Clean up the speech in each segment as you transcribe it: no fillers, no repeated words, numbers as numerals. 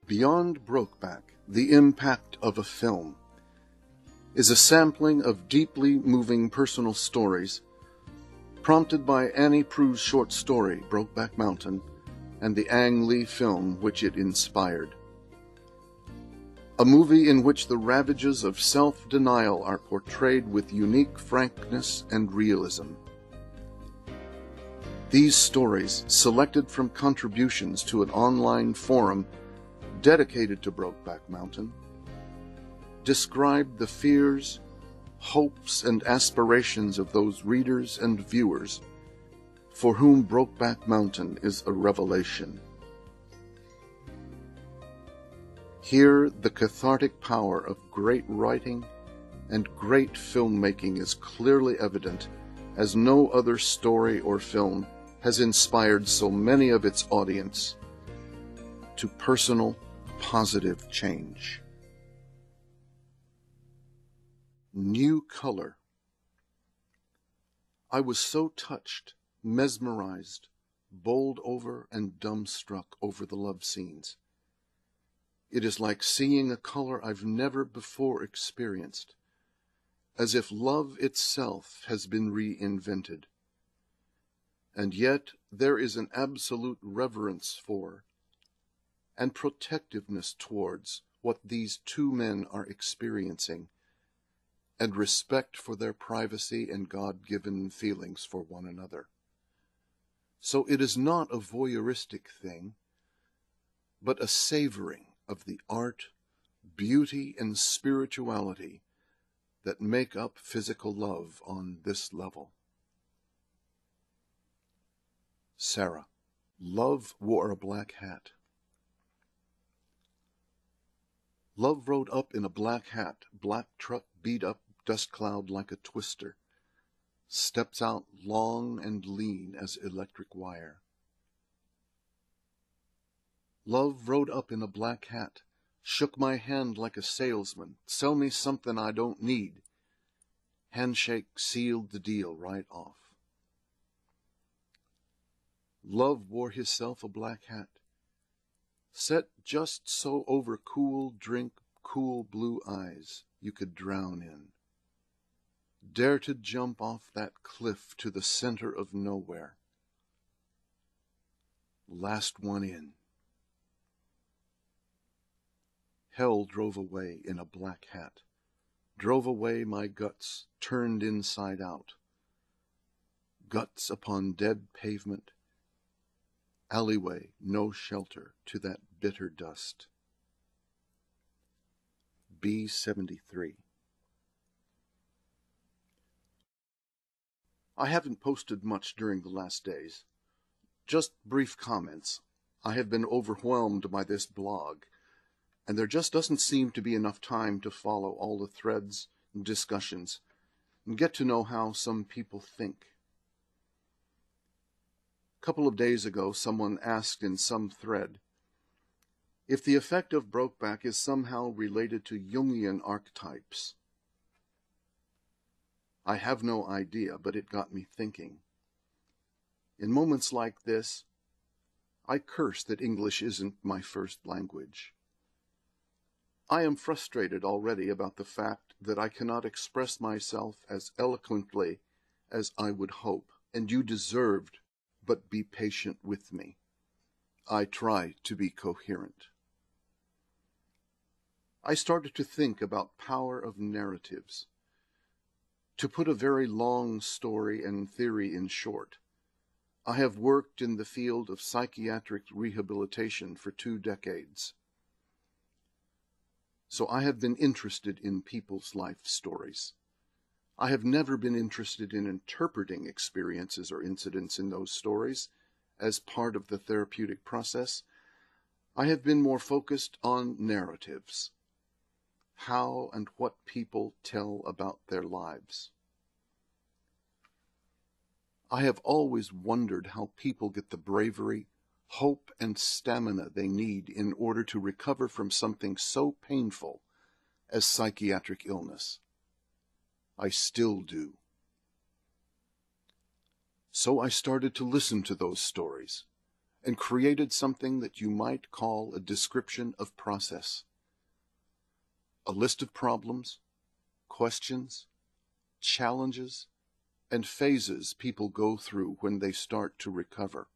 Beyond Brokeback, the impact of a film is a sampling of deeply moving personal stories prompted by Annie Proulx's short story, Brokeback Mountain, and the Ang Lee film which it inspired. A movie in which the ravages of self-denial are portrayed with unique frankness and realism. These stories, selected from contributions to an online forum dedicated to Brokeback Mountain, describe the fears, hopes, and aspirations of those readers and viewers for whom Brokeback Mountain is a revelation. Here, the cathartic power of great writing and great filmmaking is clearly evident, as no other story or film has inspired so many of its audience to personal, positive change. New color. I was so touched, mesmerized, bowled over, and dumbstruck over the love scenes. It is like seeing a color I've never before experienced, as if love itself has been reinvented. And yet there is an absolute reverence for and protectiveness towards what these two men are experiencing, and respect for their privacy and God-given feelings for one another. So it is not a voyeuristic thing, but a savoring of the art, beauty, and spirituality that make up physical love on this level. Sarah. Love wore a black hat. Love rode up in a black hat, black truck beat up dust cloud like a twister, steps out long and lean as electric wire. Love rode up in a black hat, shook my hand like a salesman, sell me something I don't need. Handshake sealed the deal right off. Love wore hisself a black hat, set just so over cool drink, cool blue eyes you could drown in. Dare to jump off that cliff to the center of nowhere. Last one in. Hell drove away in a black hat, drove away my guts turned inside out. Guts upon dead pavement, alleyway no shelter to that bitter dust. B-73. I haven't posted much during the last days. Just brief comments. I have been overwhelmed by this blog, and there just doesn't seem to be enough time to follow all the threads and discussions and get to know how some people think. A couple of days ago, someone asked in some thread if the effect of Brokeback is somehow related to Jungian archetypes. I have no idea, but it got me thinking. In moments like this, I curse that English isn't my first language. I am frustrated already about the fact that I cannot express myself as eloquently as I would hope, and you deserved, but be patient with me. I try to be coherent. I started to think about power of narratives. To put a very long story and theory in short, I have worked in the field of psychiatric rehabilitation for 2 decades. So I have been interested in people's life stories. I have never been interested in interpreting experiences or incidents in those stories as part of the therapeutic process. I have been more focused on narratives. How and what people tell about their lives. I have always wondered how people get the bravery, hope, and stamina they need in order to recover from something so painful as psychiatric illness. I still do. So I started to listen to those stories and created something that you might call a description of process. A list of problems, questions, challenges, and phases people go through when they start to recover.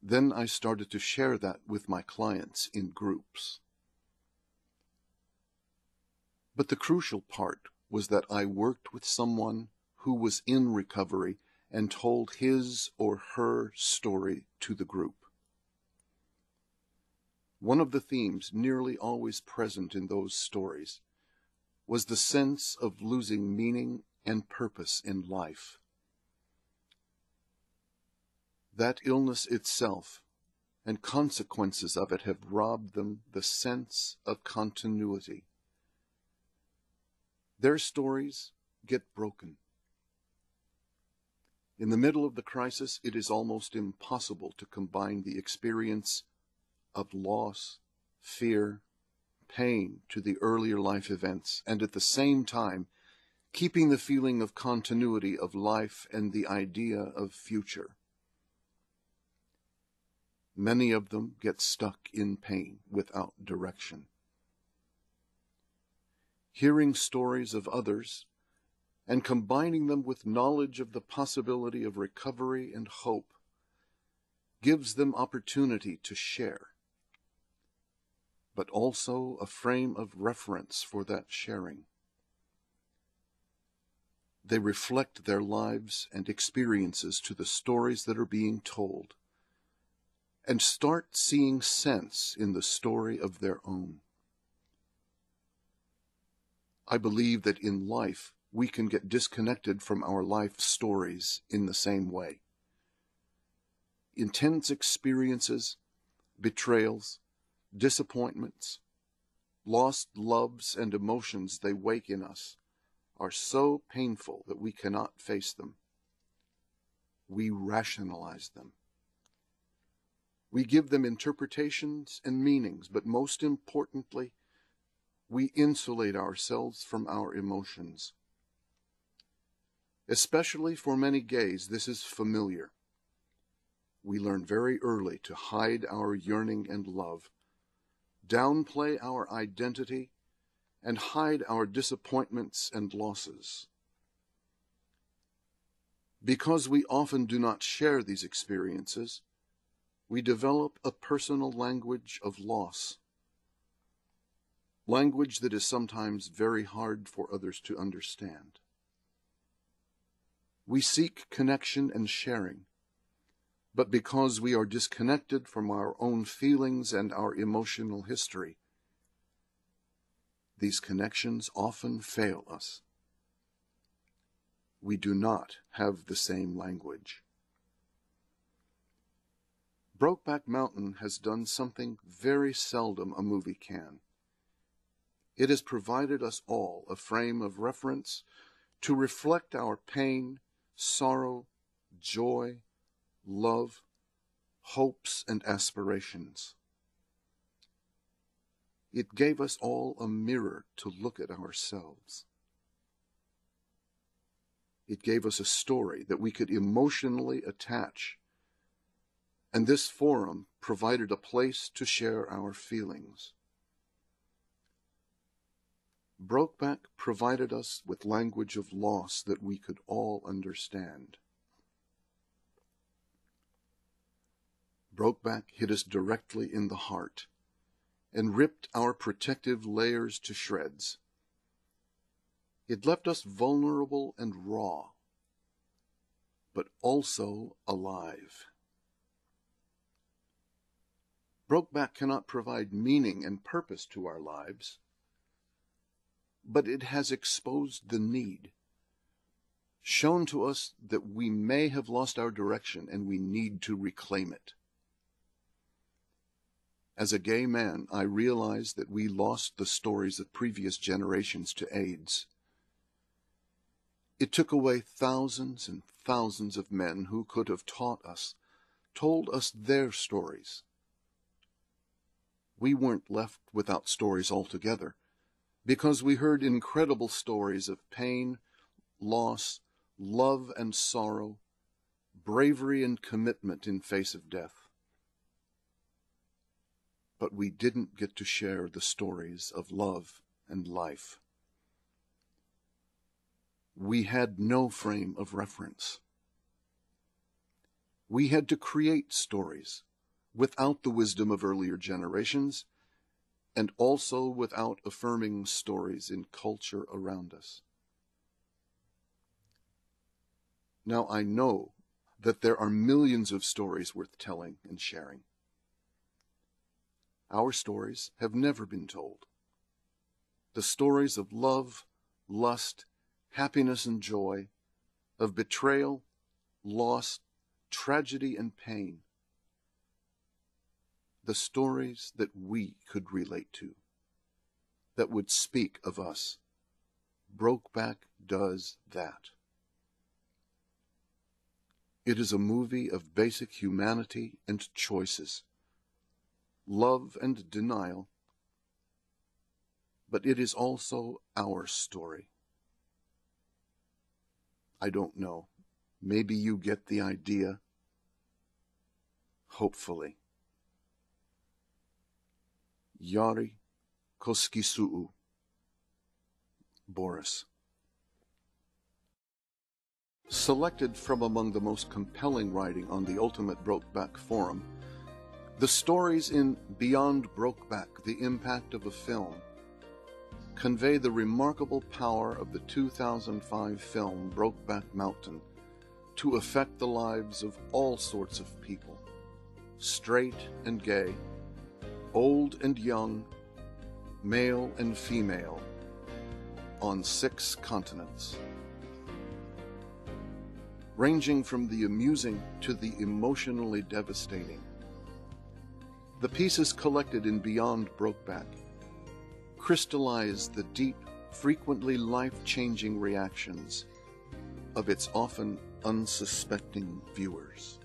Then I started to share that with my clients in groups. But the crucial part was that I worked with someone who was in recovery and told his or her story to the group. One of the themes nearly always present in those stories was the sense of losing meaning and purpose in life. That illness itself and consequences of it have robbed them the sense of continuity. Their stories get broken. In the middle of the crisis, it is almost impossible to combine the experience of loss, fear, pain to the earlier life events, and at the same time, keeping the feeling of continuity of life and the idea of future. Many of them get stuck in pain without direction. Hearing stories of others and combining them with knowledge of the possibility of recovery and hope gives them opportunity to share, but also a frame of reference for that sharing. They reflect their lives and experiences to the stories that are being told, and start seeing sense in the story of their own. I believe that in life we can get disconnected from our life stories in the same way. Intense experiences, betrayals, disappointments, lost loves and emotions they wake in us are so painful that we cannot face them. We rationalize them. We give them interpretations and meanings, but most importantly, we insulate ourselves from our emotions. Especially for many gays, this is familiar. We learn very early to hide our yearning and love, downplay our identity, and hide our disappointments and losses. Because we often do not share these experiences, we develop a personal language of loss, language that is sometimes very hard for others to understand. We seek connection and sharing, but because we are disconnected from our own feelings and our emotional history, these connections often fail us. We do not have the same language. Brokeback Mountain has done something very seldom a movie can. It has provided us all a frame of reference to reflect our pain, sorrow, joy, love, hopes, and aspirations. It gave us all a mirror to look at ourselves. It gave us a story that we could emotionally attach, and this forum provided a place to share our feelings. Brokeback provided us with language of loss that we could all understand. Brokeback hit us directly in the heart and ripped our protective layers to shreds. It left us vulnerable and raw, but also alive. Brokeback cannot provide meaning and purpose to our lives, but it has exposed the need, shown to us that we may have lost our direction and we need to reclaim it. As a gay man, I realized that we lost the stories of previous generations to AIDS. It took away thousands and thousands of men who could have taught us, told us their stories. We weren't left without stories altogether, because we heard incredible stories of pain, loss, love and sorrow, bravery and commitment in face of death. But we didn't get to share the stories of love and life. We had no frame of reference. We had to create stories without the wisdom of earlier generations, and also without affirming stories in culture around us. Now I know that there are millions of stories worth telling and sharing. Our stories have never been told. The stories of love, lust, happiness and joy, of betrayal, loss, tragedy and pain. The stories that we could relate to, that would speak of us. Brokeback does that. It is a movie of basic humanity and choices, love and denial, but it is also our story. I don't know. Maybe you get the idea. Hopefully. Yari Koskisu'u. Boris. Selected from among the most compelling writing on the Ultimate Brokeback Forum, the stories in Beyond Brokeback, The Impact of a Film, convey the remarkable power of the 2005 film Brokeback Mountain to affect the lives of all sorts of people, straight and gay, old and young, male and female, on 6 continents. Ranging from the amusing to the emotionally devastating. The pieces collected in Beyond Brokeback crystallize the deep, frequently life-changing reactions of its often unsuspecting viewers.